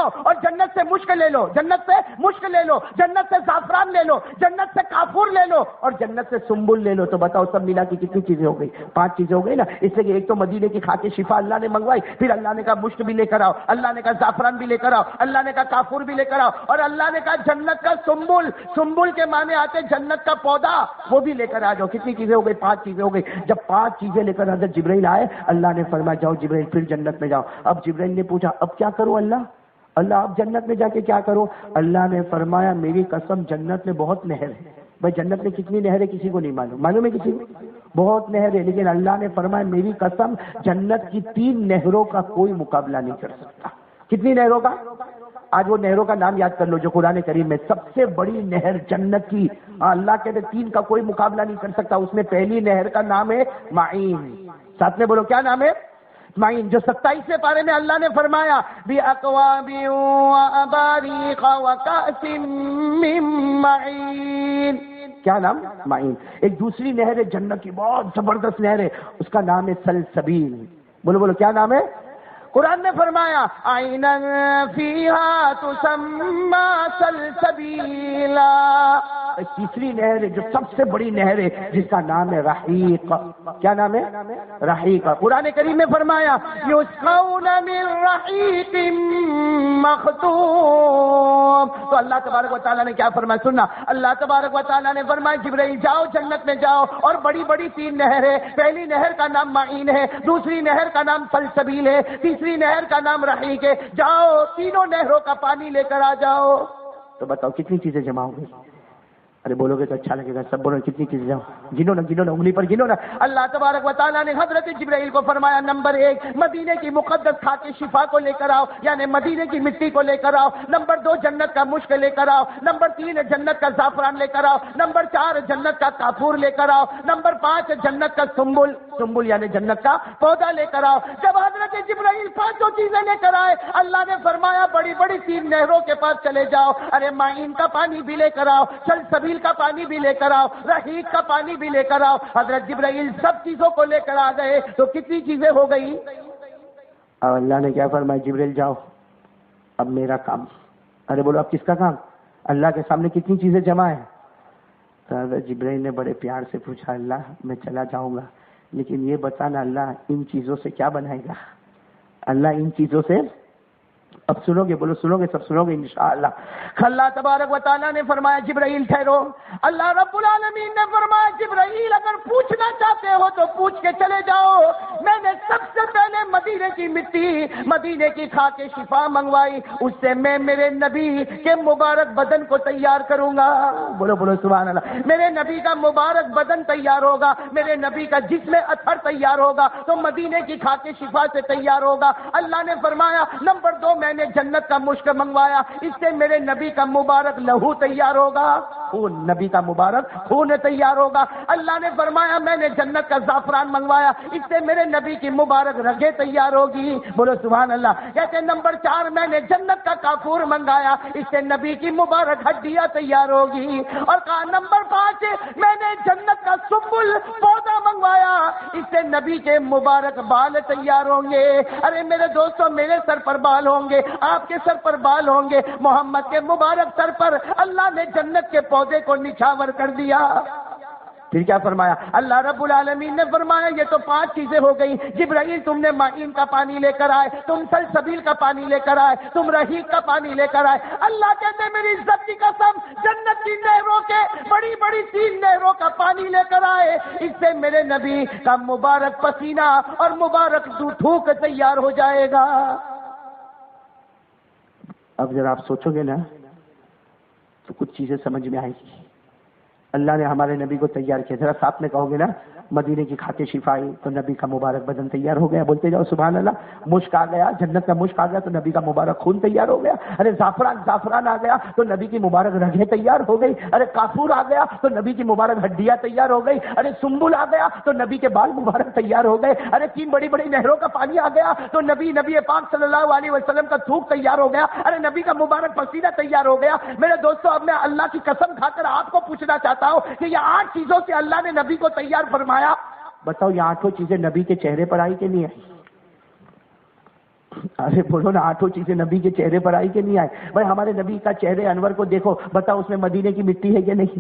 جاؤ اور جنت سے مشک لے لو، جنت سے مشک لے لو، جنت سے زعفران لے لو، جنت سے کافور لے لو اور جنت سے سنبل لے لو، تو بتاؤ سب ملا کے کتنی چیزیں ہو گئی؟ 5 چیزیں ہو گئی نا. اس لیے کہ ایک تو مدینے کی خاک شفا اللہ نے منگوائی، پھر اللہ نے کہا مشک بھی لے کر آؤ، اللہ نے کہا زعفران بھی لے کر آؤ، اللہ نے کہا کافور بھی لے کر آؤ، اور اللہ نے کہا جنت کا سنبل، سنبل کے معنی آتے جنت کا پودا، وہ بھی لے کر آ جاؤ. کتنی چیزیں ہو گئی؟ 5 چیزیں ہو گئی. جب 5 چیزیں لے کر حضرت جبرائیل آئے، اللہ نے فرمایا جاؤ جبرائیل پھر جنت میں جاؤ. اب جبرائیل نے پوچھا اب کیا کروں اللہ اب جنت میں جا کے کیا کروں؟ اللہ نے فرمایا میری قسم جنت میں بہت نہر ہے. بھائی جنت میں کتنی نہر ہے کسی کو نہیں معلوم، معلوم ہے کسی کو؟ بہت نہر ہے، لیکن اللہ نے فرمایا میری قسم جنت کی 3 نہروں کا کوئی مقابلہ نہیں کر سکتا. کتنی نہروں کا؟ آج وہ نہروں کا نام یاد کر لو جو قرآن کریم میں سب سے بڑی نہر جنت کی، اللہ کہتے 3 کا کوئی مقابلہ نہیں کر سکتا. اس میں پہلی نہر کا نام ہے معین. ساتھ میں بولو کیا نام ہے؟ معین. جو 27ویں پارے میں اللہ نے فرمایا بِأَكْوَابٍ وَأَبَارِيقَ وَكَأْسٍ مِّن مَّعِينٍ. کیا نام؟ معین. ایک دوسری نہر ہے جنت کی، بہت زبردست نہر ہے، اس کا نام ہے سلسبیل. بولو کیا نام ہے؟ قرآن نے فرمایا عَيْنًا فِيهَا تُسَمَّى سَلْسَبِيلًا. ایک تیسری نہر ہے جو سب سے بڑی نہر ہے جس کا نام ہے رحیق. کیا نام ہے؟ رحیق. قرآن کریم میں فرمایا یسقون من رحیق مختوم. تو اللہ تبارک و تعالیٰ نے کیا فرمایا؟ سننا، اللہ تبارک و تعالیٰ نے فرمایا جبرائیل جاؤ جنت میں جاؤ اور بڑی بڑی 3 نہر ہے. پہلی نہر کا نام معین ہے، دوسری نہر کا نام سلسبیل ہے، تیسری نہر کا نام رحیق ہے. جاؤ تینوں نہروں کا پانی لے کر آ جاؤ. تو بتاؤ کتنی چیزیں جمع ہو گئی؟ ارے بولو گے تو اچھا لگے گا. سب بولو کتنی چیزیں جمع؟ گنو نا انگلی پر گنو نا. اللہ تبارک و تعالیٰ نے حضرت جبرائیل کو فرمایا نمبر 1 مدینے کی مقدس خاک شفا کو لے کر آؤ، یعنی مدینے کی مٹی کو لے کر آؤ. نمبر 2 جنت کا مشک لے کر آؤ. نمبر 3 جنت کا زعفران لے کر آؤ. نمبر 4 جنت کا کافور لے کر آؤ. نمبر 5 جنت کا سنبل یعنی جنت کا پودا لے کر آؤ. جب حضرت جبرائیل 5 چیزیں لے کر آئے، اللہ نے فرمایا بڑی بڑی 3 نہروں کے پاس چلے جاؤ. ارے معین کا پانی بھی لے کر آؤ، سلسبیل کا پانی بھی لے کر آؤ، رحیق کا پانی بھی لے کر آؤ. حضرت جبرائیل سب چیزوں کو لے کر آ گئے. تو کتنی چیزیں ہو گئی؟ اور اللہ نے کیا فرمایا جبرائیل جاؤ اب میرا کام. ارے بولو اب کس کا کام؟ اللہ کے سامنے کتنی چیزیں جمع ہیں. تو حضرت جبرائیل نے بڑے پیار سے پوچھا اللہ میں چلا جاؤں گا لیکن یہ بتانا اللہ ان چیزوں سے کیا بنائے گا؟ اللہ ان چیزوں سے اب سنو گے، بولو سنو گے، سب سنو گے انشاءاللہ. اللہ تبارک و تعالیٰ نے فرمایا جبرائیل ٹھہرو. اللہ رب العالمین نے فرمایا جبرائیل اگر پوچھنا چاہتے ہو تو پوچھ کے چلے جاؤ. میں نے سب سے پہلے مدینے کی مٹی، مدینے کی خاک شفا منگوائی، اس سے میں میرے نبی کے مبارک بدن کو تیار کروں گا. بولو سبحان اللہ. میرے نبی کا مبارک بدن تیار ہوگا، میرے نبی کا جسم اطہر تیار ہوگا تو مدینے کی خاک شفا سے تیار ہوگا. اللہ نے فرمایا نمبر 2 میں نے جنت کا مشک منگوایا، اس سے میرے نبی کا مبارک لہو تیار ہوگا، خون، نبی کا مبارک خون تیار ہوگا. اللہ نے فرمایا میں نے جنت کا زعفران منگوایا، اس سے میرے نبی کی مبارک رگیں تیار ہوگی. بولو سبحان اللہ. کہتے نمبر 4 میں نے جنت کا کافور منگایا، اس سے نبی کی مبارک ہڈیاں تیار ہوگی. اور کہا نمبر 5 میں نے جنت کا سنبل پودا منگوایا، اس سے نبی کے مبارک بال تیار ہوں گے. ارے میرے دوستوں میرے سر پر بال ہوں گے، آپ کے سر پر بال ہوں گے. محمد کے مبارک سر پر اللہ نے جنت کے پودے کو نچھاور کر دیا. پھر کیا فرمایا اللہ رب العالمین نے فرمایا یہ تو 5 چیزیں ہو گئی. جبرائیل تم نے معین کا پانی لے کر آئے، تم سلسبیل کا پانی لے کر آئے، تم رحیق کا پانی لے کر آئے. اللہ کہتے میری عزت کی قسم جنت کی نہروں کے بڑی بڑی 3 نہروں کا پانی لے کر آئے، اس سے میرے نبی کا مبارک پسینہ اور مبارک تھوک تیار ہو جائے گا. اب ذرا آپ سوچو گے نا تو کچھ چیزیں سمجھ میں آئے گی. اللہ نے ہمارے نبی کو تیار کیا. ذرا ساتھ میں کہو گے نا مدینے کی خاک شفا آئی تو نبی کا مبارک بدن تیار ہو گیا. بولتے جاؤ سبحان اللہ. مشک آ گیا، جنت کا مشک آ گیا تو نبی کا مبارک خون تیار ہو گیا. ارے زعفران آ گیا تو نبی کی مبارک رگیں تیار ہو گئی. ارے کافور آ گیا تو نبی کی مبارک ہڈیاں تیار ہو گئی. ارے سنبل آ گیا تو نبی کے بال مبارک تیار ہو گئے. ارے 3 بڑی بڑی نہروں کا پانی آ گیا تو نبی پاک صلی اللہ علیہ وسلم کا تھوک تیار ہو گیا. ارے نبی کا مبارک پسینہ تیار ہو گیا. میرے دوستوں اب میں اللہ کی قسم کھا کر آپ کو پوچھنا چاہتا ہوں کہ یہ 8 چیزوں سے اللہ نے نبی کو تیار فرمایا. بتاؤ یہ 8 چیزیں نبی کے چہرے پر آئی کہ نہیں آئی؟ ارے بولو نا، 8 چیزیں نبی کے چہرے پر آئی کہ نہیں آئے؟ بھائی ہمارے نبی کا چہرے انور کو دیکھو، بتاؤ اس میں مدینے کی مٹی ہے کہ نہیں؟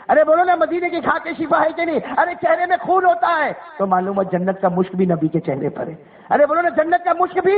ارے بولو نا، مدینے کی کھا کے شفا ہے کہ نہیں؟ ارے چہرے میں خون ہوتا ہے تو معلوم ہے جنت کا مشک بھی نبی کے چہرے پر ہے۔ ارے بولو نا، جنت کا مشک بھی،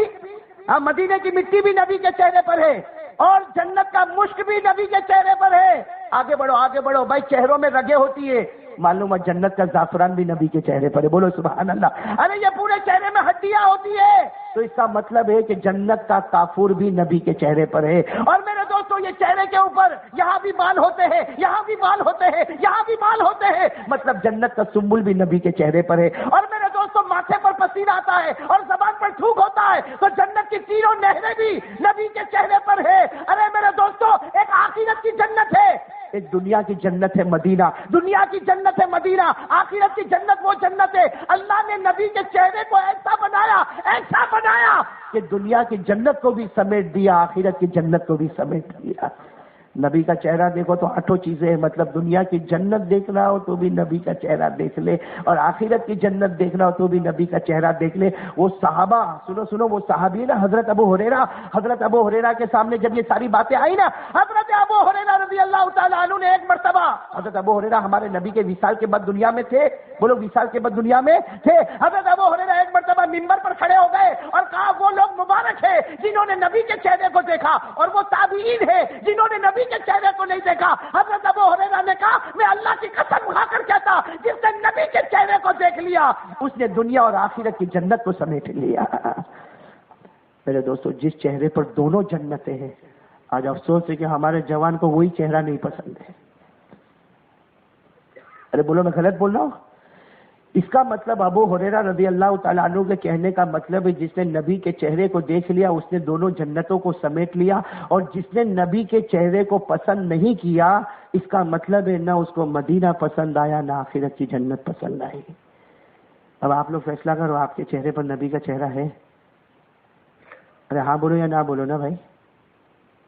ہاں مدینے کی مٹی بھی نبی کے چہرے پر ہے، اور جنت کا مشک بھی نبی کے چہرے پر ہے۔ آگے بڑھو آگے بڑھو بھائی، چہروں میں رگیں ہوتی ہے، معلوم ہے جنت کا زعفران بھی نبی کے چہرے پر ہے، بولو سبحان اللہ۔ ارے یہ پورے چہرے میں ہڈیاں ہوتی ہے، تو اس کا مطلب ہے کہ جنت کا کافور بھی نبی کے چہرے پر ہے۔ اور میرے دوستو، یہ چہرے کے اوپر یہاں بھی بال ہوتے ہیں، یہاں بھی بال ہوتے ہیں، یہاں بھی بال ہوتے ہیں، مطلب جنت کا سنبل بھی نبی کے چہرے پر ہے۔ اور میرے دوستو، ماتھے پر پسینہ آتا ہے اور زبان پر تھوک ہوتا ہے، تو جنت کی تینوں نہریں بھی نبی کے چہرے پر ہے۔ ارے میرے دوستو، ایک آخرت کی جنت ہے، ایک دنیا کی جنت ہے مدینہ، دنیا کی جنت ہے مدینہ، آخرت کی جنت وہ جنت ہے۔ اللہ نے نبی کے چہرے کو ایسا بنایا کہ دنیا کی جنت کو بھی سمیٹ دیا، آخرت کی جنت کو بھی سمیٹ دیا۔ نبی کا چہرہ دیکھو تو 8 چیزیں ہیں، مطلب دنیا کی جنت دیکھنا ہو تو بھی نبی کا چہرہ دیکھ لے، اور آخرت کی جنت دیکھنا ہو تو بھی نبی کا چہرہ دیکھ لے۔ وہ صحابہ، سنو وہ صحابی نا حضرت ابو ہریرہ کے سامنے جب یہ ساری باتیں آئی نا، حضرت ابو ہریرہ رضی اللہ تعالیٰ عنہ نے ایک مرتبہ، حضرت ابو ہریرہ ہمارے نبی کے وصال کے بعد دنیا میں تھے، بولو وصال کے بعد دنیا میں تھے۔ حضرت ابو ہریرہ ایک مرتبہ منبر پر کھڑے ہو گئے اور کہا وہ لوگ مبارک ہیں جنہوں نے نبی کے چہرے کو دیکھا، اور وہ تابعین ہیں جنہوں نے نبی کے چہرے کو نہیں دیکھا۔ حضرت ابو ہریرہ نے کہا میں اللہ کی قسم کھا کر کہتا، جس نے نبی کے چہرے کو دیکھ لیا اس نے دنیا اور آخرت کی جنت کو سمیٹ لیا۔ میرے دوستو، جس چہرے پر دونوں جنتیں ہیں، آج افسوس ہے کہ ہمارے جوان کو وہی چہرہ نہیں پسند ہے۔ ارے بولو، میں غلط بول رہا ہوں؟ اس کا مطلب ابو ہریرہ رضی اللہ تعالیٰ عنہ کے کہنے کا مطلب ہے جس نے نبی کے چہرے کو دیکھ لیا اس نے دونوں جنتوں کو سمیٹ لیا، اور جس نے نبی کے چہرے کو پسند نہیں کیا اس کا مطلب ہے نہ اس کو مدینہ پسند آیا نہ آخرت کی جنت پسند آئی۔ اب آپ لوگ فیصلہ کرو، آپ کے چہرے پر نبی کا چہرہ ہے؟ ارے ہاں بولو یا نہ بولو نا بھائی؟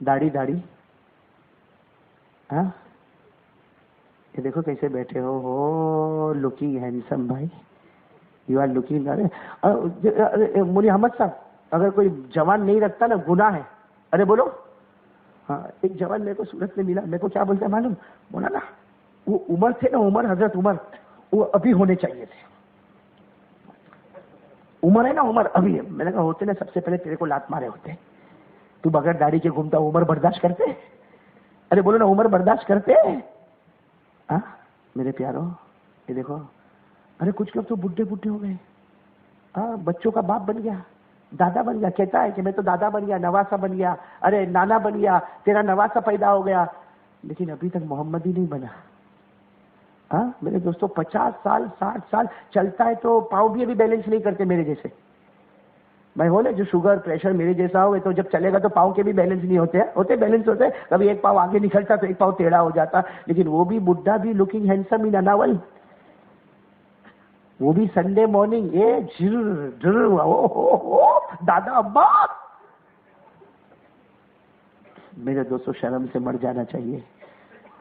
داڑھی ہاں، یہ دیکھو کیسے بیٹھے ہو، لکنگ ہینڈسم بھائی، یو آر لکنگ۔ مولی احمد صاحب، اگر کوئی جوان نہیں رکھتا نا گناہ ہے۔ ارے بولو ہاں، ایک جوان میرے کو صورت میں ملا، میرے کو کیا بولتا ہے معلوم؟ بولا نا وہ عمر تھے نا، عمر، حضرت عمر، وہ ابھی ہونے چاہیے تھے۔ عمر ہے نا، عمر ابھی ہے۔ میں نے کہا ہوتے نا سب سے پہلے تیرے کو لات مارے ہوتے، تو بغیر داڑھی کے گھومتا، عمر برداشت کرتے؟ ارے بولو نا، عمر برداشت کرتے؟ ہاں میرے پیارو، یہ دیکھو، ارے کچھ لوگ تو بڈھے ہو گئے، ہاں بچوں کا باپ بن گیا، دادا بن گیا، کہتا ہے کہ میں تو دادا بن گیا، نواسا بن گیا، ارے نانا بن گیا، تیرا نواسا پیدا ہو گیا، لیکن ابھی تک محمد ہی نہیں بنا۔ ہاں میرے دوستوں، 50 سال 60 سال چلتا ہے تو پاؤں بھی ابھی بیلنس نہیں کرتے میرے جیسے۔ میں ہو نا جو شوگر پریشر میرے جیسا ہو تو جب چلے گا تو پاؤں کے بھی بیلنس نہیں ہوتے بیلنس ہوتے، کبھی ایک پاؤں آگے نکلتا تو ایک پاؤں ٹیڑھا ہو جاتا، لیکن وہ بھی بڈھا بھی لکنگ ہینڈسم ان اناول، وہ بھی سنڈے مارننگ یہ دادا ابا۔ میرے دوستوں، شرم سے مر جانا چاہیے،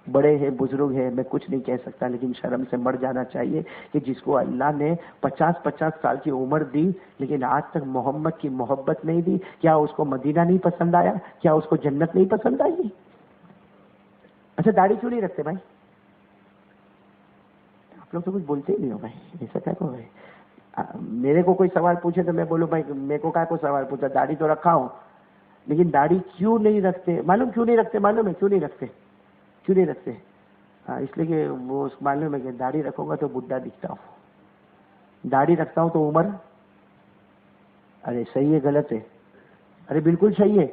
بڑے ہیں بزرگ ہیں، میں کچھ نہیں کہہ سکتا، لیکن شرم سے مر جانا چاہیے کہ جس کو اللہ نے 50 سال کی عمر دی لیکن آج تک محمد کی محبت نہیں دی، کیا اس کو مدینہ نہیں پسند آیا؟ کیا اس کو جنت نہیں پسند آئی؟ اچھا داڑھی کیوں نہیں رکھتے بھائی؟ آپ لوگ تو کچھ بولتے ہی نہیں ہو بھائی، ایسا کیا کو بھائی؟ میرے کو کوئی سوال پوچھے تو میں بولوں بھائی میرے کو کیا کو سوال پوچھا، داڑھی تو رکھا ہوں، لیکن داڑھی کیوں نہیں رکھتے؟ معلوم کیوں نہیں رکھتے؟ معلوم ہے کیوں نہیں رکھتے؟ کیوں نہیں رکھتے؟ ہاں اس لیے کہ وہ معلوم ہے کہ داڑھی رکھوں گا تو بڈھا دکھتا ہوں، داڑھی رکھتا ہوں تو عمر۔ ارے صحیح ہے غلط ہے؟ ارے بالکل صحیح ہے۔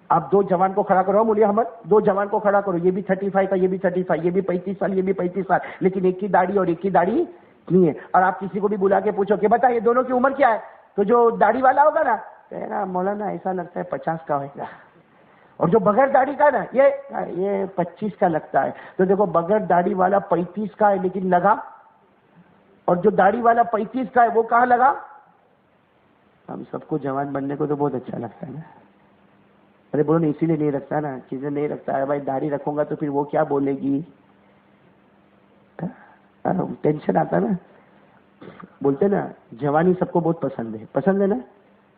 آپ 2 جوان کو کھڑا کرو، مولی احمد 2 جوان کو کھڑا کرو، یہ بھی 35 کا، یہ بھی 35، یہ بھی 35 سال، یہ بھی 35 سال، لیکن ایک کی داڑھی اور ایک کی داڑھی نہیں ہے۔ اور آپ کسی کو بھی بلا کے پوچھو کہ بتا یہ دونوں کی عمر کیا ہے، تو جو داڑھی والا ہوگا نا کہے گا مولانا ایسا لگتا ہے 50 کا ہوگا، اور جو بغیر داڑھی کا ہے نا یہ 25 کا لگتا ہے۔ تو دیکھو بغیر داڑھی والا 35 کا ہے لیکن لگا، اور جو داڑھی والا 35 کا ہے وہ کہاں لگا؟ ہم سب کو جوان بننے کو تو بہت اچھا لگتا ہے نا۔ ارے بولو نا، اسی لیے نہیں رکھتا نا، چیزیں نہیں رکھتا ہے بھائی، داڑھی رکھوں گا تو پھر وہ کیا بولے گی، ٹینشن آتا نا۔ بولتے نا جوانی سب کو بہت پسند ہے نا،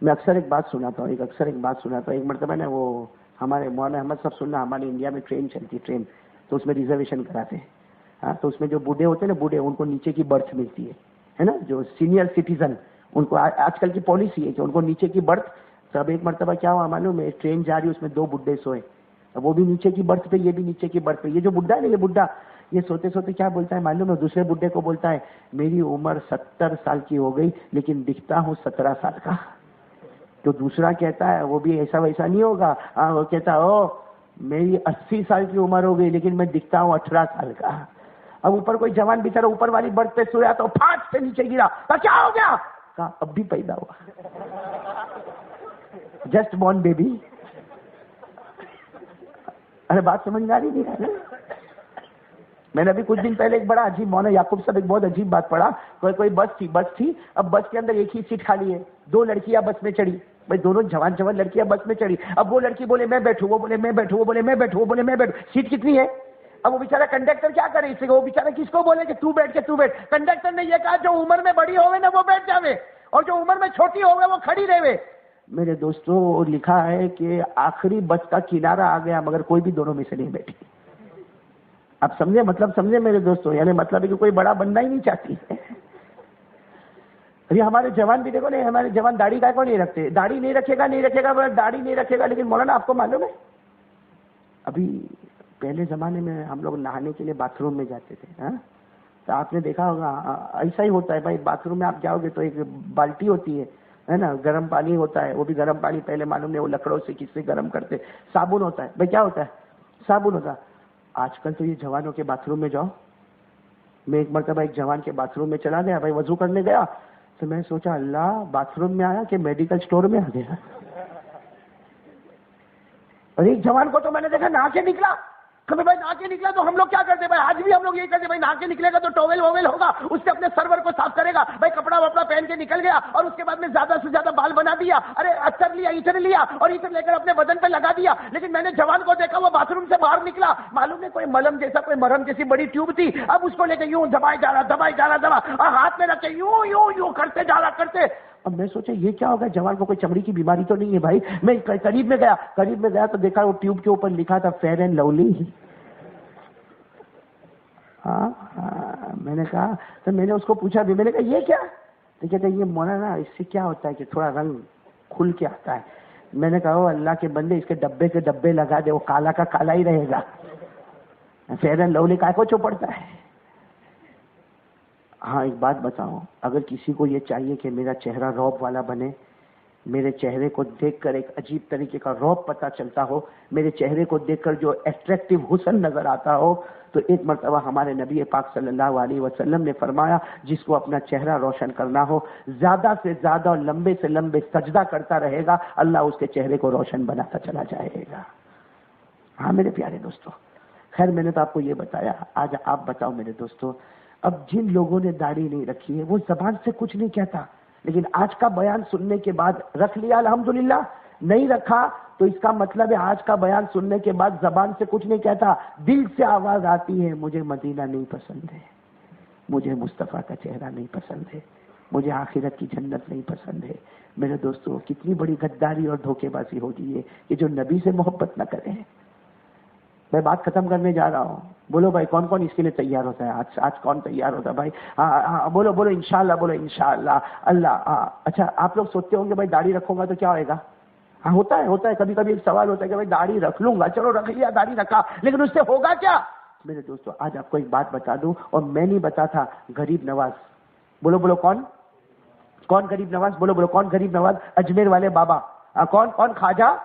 میں اکثر ایک بات سناتا ہوں. ایک مرتبہ نا وہ ہمارے مولانا احمد صاحب سننا، ہمارے انڈیا میں ٹرین چلتی، ٹرین تو اس میں ریزرویشن کراتے ہیں. ہاں تو اس میں جو بوڑھے ہوتے ہیں نا، بوڑھے ان کو نیچے کی برتھ ملتی ہے نا. جو سینئر سٹیزن ان کو آج کل کی پالیسی ہے کہ ان کو نیچے کی برتھ. تو اب ایک مرتبہ کیا ہوا معلوم ہے، ٹرین جا رہی، اس میں 2 بڈھے سوئے. اب وہ بھی نیچے کی برتھ پہ، یہ بھی نیچے کی برتھ پہ. یہ جو بڈھا ہے نا، یہ بڈھا یہ سوتے سوتے کیا بولتا ہے معلوم ہے، دوسرے بڈھے کو بولتا ہے میری عمر 70 سال کی ہو گئی لیکن دکھتا ہوں 17 سال کا. تو دوسرا کہتا ہے، وہ بھی ایسا ویسا نہیں ہوگا، وہ کہتا ہے او میری 80 سال کی عمر ہو گئی لیکن میں دکھتا ہوں 18 سال کا. اب اوپر کوئی جوان بیچارہ اوپر والی برتھ پہ سویا تو پھاٹ سے نیچے گرا. کیا ہو گیا؟ کہا اب بھی پیدا ہوا، جسٹ بورن بیبی. ارے بات سمجھ میں آ رہی نہیں ہے. میں نے ابھی کچھ دن پہلے ایک بڑا عجیب، مولانا یعقوب صاحب ایک بہت عجیب بات پڑھا. کوئی بس تھی. اب بس کے اندر ایک ہی سیٹ خالی ہے، 2 لڑکیاں بس میں چڑھی. بھائی دونوں جوان لڑکیاں بس میں چڑھی. اب وہ لڑکی بولے میں بیٹھوں، وہ بولے میں بیٹھوں، وہ بولے میں بیٹھوں، وہ بولے میں بیٹھوں. سیٹ کتنی ہے؟ اب وہ بیچارہ کنڈکٹر کیا کرے اس سے؟ وہ بیچارہ کس کو بولے کہ تو بیٹھ. کنڈکٹر نے یہ کہا جو عمر میں بڑی ہوئے نا وہ بیٹھ جاوے، اور جو عمر میں چھوٹی ہوگا وہ کھڑی رہے. میرے دوستوں لکھا ہے کہ آخری بس کا کنارہ آ گیا مگر کوئی بھی دونوں میں سے نہیں بیٹھی. اب سمجھے مطلب، سمجھے میرے دوستوں؟ یعنی مطلب ہے کہ کوئی بڑا بننا ہی نہیں چاہتی. ابھی ہمارے جوان بھی دیکھو نا، ہمارے جوان داڑھی کا کو نہیں رکھتے. داڑھی نہیں رکھے گا داڑھی نہیں رکھے گا. لیکن مولانا آپ کو معلوم ہے ابھی پہلے زمانے میں ہم لوگ نہانے کے لیے باتھ روم میں جاتے تھے. تو آپ نے دیکھا ہوگا ایسا ہی ہوتا ہے بھائی. باتھ روم میں آپ جاؤ گے تو ایک بالٹی ہوتی ہے نا، گرم پانی ہوتا ہے. وہ بھی گرم پانی پہلے معلوم نہیں وہ لکڑوں سے کس سے گرم کرتے. صابن ہوتا ہے بھائی. کیا ہوتا ہے؟ صابن ہوتا ہے. آج کل تو یہ جوانوں کے باتھ روم میں جاؤ. میں ایک مرتبہ ایک جوان کے باتھ روم میں چلا گیا بھائی، وضو کرنے گیا تو میں سوچا اللہ باتھ روم میں آیا کہ میڈیکل سٹور میں آ گیا. اور ایک جوان کو تو میں نے دیکھا نہا کے نکلا. کبھی بھائی نہا کے نکلا تو ہم لوگ کیا کرتے بھائی؟ آج بھی ہم لوگ یہی کرتے بھائی، نہا کے نکلے گا تو ٹاول وویل ہوگا، اس سے اپنے سرور کو صاف کرے گا بھائی. کپڑا وپڑا پہن کے نکل گیا اور اس کے بعد میں زیادہ سے زیادہ بال بنا دیا. ارے عطر لیا، عطر لیا اور عطر لے کر اپنے بدن پہ لگا دیا. لیکن میں نے جوان کو دیکھا وہ باتھ روم سے باہر نکلا، معلوم ہے کوئی ملم جیسا، کوئی مرہم جیسی بڑی ٹیوب تھی. اب اس کو لے کے یوں دبائے جا رہا اور ہاتھ میں رکھ کے یوں کرتے جا رہا. اب میں سوچا یہ کیا ہوگا؟ جوان کو کوئی چمڑی کی بیماری تو نہیں ہے بھائی. میں قریب میں گیا تو دیکھا وہ ٹیوب کے اوپر لکھا تھا فیئر اینڈ لولی. میں نے کہا تو میں نے اس کو پوچھا بھی، میں نے کہا یہ کیا؟ تو کہتے یہ مولانا اس سے کیا ہوتا ہے کہ تھوڑا رنگ کھل کے آتا ہے. میں نے کہا او اللہ کے بندے، اس کے ڈبے کے ڈبے لگا دے، وہ کالا کا کالا ہی رہے گا. فیئر اینڈ لولی کا کو چوپڑتا ہے. ہاں ایک بات بتاؤں، اگر کسی کو یہ چاہیے کہ میرا چہرہ روب والا بنے، میرے چہرے کو دیکھ کر ایک عجیب طریقے کا روب پتہ چلتا ہو، میرے چہرے کو دیکھ کر جو ایٹریکٹیو حسن نظر آتا ہو، تو ایک مرتبہ ہمارے نبی پاک صلی اللہ علیہ وسلم نے فرمایا جس کو اپنا چہرہ روشن کرنا ہو، زیادہ سے زیادہ اور لمبے سے لمبے سجدہ کرتا رہے گا، اللہ اس کے چہرے کو روشن بناتا چلا جائے گا. ہاں میرے پیارے دوستو، خیر میں نے تو آپ کو یہ بتایا. آج آپ بتاؤ میرے دوستو، اب جن لوگوں نے داڑھی نہیں رکھی ہے وہ زبان سے کچھ نہیں کہتا، لیکن آج کا بیان سننے کے بعد رکھ لیا الحمدللہ. نہیں رکھا تو اس کا مطلب ہے آج کا بیان سننے کے بعد زبان سے کچھ نہیں کہتا، دل سے آواز آتی ہے مجھے مدینہ نہیں پسند ہے، مجھے مصطفیٰ کا چہرہ نہیں پسند ہے، مجھے آخرت کی جنت نہیں پسند ہے. میرے دوستو کتنی بڑی غداری اور دھوکے بازی ہو گئی ہے کہ جو نبی سے محبت نہ کرے. میں بات ختم کرنے جا رہا ہوں. بولو بھائی کون کون اس کے لیے تیار ہوتا ہے؟ آج کون تیار ہوتا ہے بھائی؟ ہاں بولو انشاءاللہ، بولو انشاءاللہ. اللہ اچھا آپ لوگ سوچتے ہوں گے بھائی داڑھی رکھوں گا تو کیا ہوئے گا؟ ہاں ہوتا ہے کبھی کبھی ایک سوال ہوتا ہے کہ بھائی داڑھی رکھ لوں گا، چلو رکھ لیا، داڑھی رکھا، لیکن اس سے ہوگا کیا؟ میرے دوستو آج آپ کو ایک بات بتا دوں، اور میں نہیں بتاتا، غریب نواز. بولو کون غریب نواز؟ بولو کون غریب نواز؟ اجمیر والے بابا. کون خواجہ؟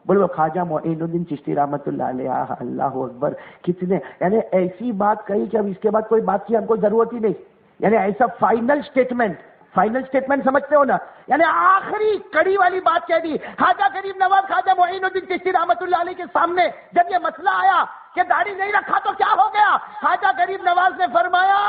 بولو خواجہ معین الدین چشتی رحمت اللہ علیہ. اللہ اکبر. کتنے یعنی ایسی بات کہی کہ اب اس کے بعد کوئی بات کی ہم کو ضرورت ہی نہیں. یعنی ایسا فائنل سٹیٹمنٹ سمجھتے ہو نا، یعنی آخری کڑی والی بات کہہ دی. خواجہ غریب نواز خواجہ معین الدین چشتی رحمت اللہ علیہ کے سامنے جب یہ مسئلہ آیا کہ داڑھی نہیں رکھا تو کیا ہو گیا، خواجہ غریب نواز نے فرمایا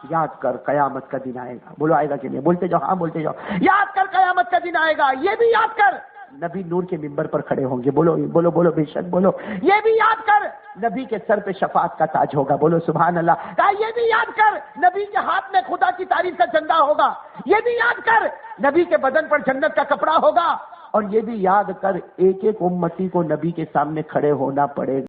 یاد کر قیامت کا دن آئے گا. بولو آئے گا کہ نہیں؟ بولتے جاؤ، ہاں بولتے جاؤ. یاد کر قیامت کا دن آئے گا، یہ بھی یاد کر نبی نور کے ممبر پر کھڑے ہوں گے. بولو بولو بولو بے شک بولو. یہ بھی یاد کر نبی کے سر پہ شفاعت کا تاج ہوگا. بولو سبحان اللہ. کہا یہ بھی یاد کر نبی کے ہاتھ میں خدا کی تعریف کا جھنڈا ہوگا. یہ بھی یاد کر نبی کے بدن پر جنت کا کپڑا ہوگا. اور یہ بھی یاد کر ایک ایک امتی کو نبی کے سامنے کھڑے ہونا پڑے گا.